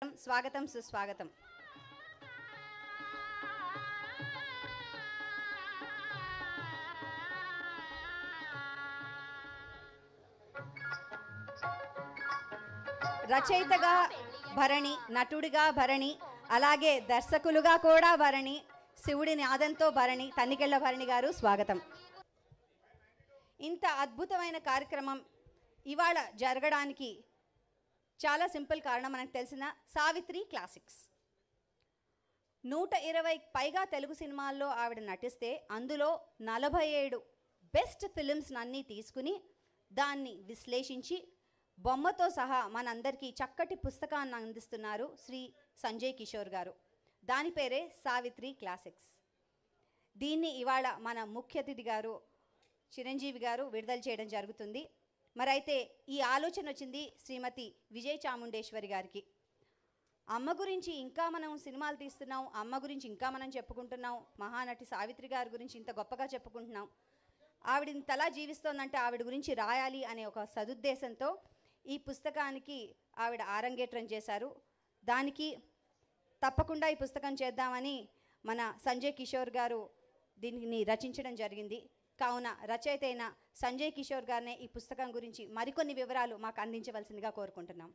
స్వాగతం సుస్వాగతం. రచయితగా భరణి, నటుడిగా భరణి, అలాగే దర్శకులుగా కూడా భరణి, శివుడి నాదంతో భరణి, తన్నికెళ్ళ భరణి గారు స్వాగతం. ఇంత అద్భుతమైన కార్యక్రమం ఇవాళ జరగడానికి చాలా సింపుల్ కారణం. మనకు తెలిసిన సావిత్రి క్లాసిక్స్ 120 పైగా తెలుగు సినిమాల్లో ఆవిడ నటిస్తే అందులో 47 బెస్ట్ ఫిలిమ్స్ అన్నీ తీసుకుని దాన్ని విశ్లేషించి బొమ్మతో సహా మనందరికీ చక్కటి పుస్తకాన్ని అందిస్తున్నారు శ్రీ సంజయ్ కిషోర్ గారు. దాని పేరే సావిత్రి క్లాసిక్స్. దీన్ని ఇవాళ మన ముఖ్య అతిథి గారు చిరంజీవి గారు విడుదల చేయడం జరుగుతుంది. మరైతే ఈ ఆలోచన వచ్చింది శ్రీమతి విజయ చాముండేశ్వరి గారికి. అమ్మ గురించి ఇంకా మనం సినిమాలు తీస్తున్నాం, అమ్మ గురించి ఇంకా మనం చెప్పుకుంటున్నాం, మహానటి సావిత్రి గారి గురించి ఇంత గొప్పగా చెప్పుకుంటున్నాం. ఆవిడ ఇంతలా జీవిస్తోందంటే ఆవిడ గురించి రాయాలి అనే ఒక సదుద్దేశంతో ఈ పుస్తకానికి ఆవిడ ఆరంగేట్రం చేశారు. దానికి తప్పకుండా ఈ పుస్తకం చేద్దామని మన సంజయ్ కిషోర్ గారు దీనిని రచించడం జరిగింది. కావున రచయిత అయిన సంజయ్ కిషోర్ గారినే ఈ పుస్తకం గురించి మరికొన్ని వివరాలు మాకు అందించవలసిందిగా కోరుకుంటున్నాం.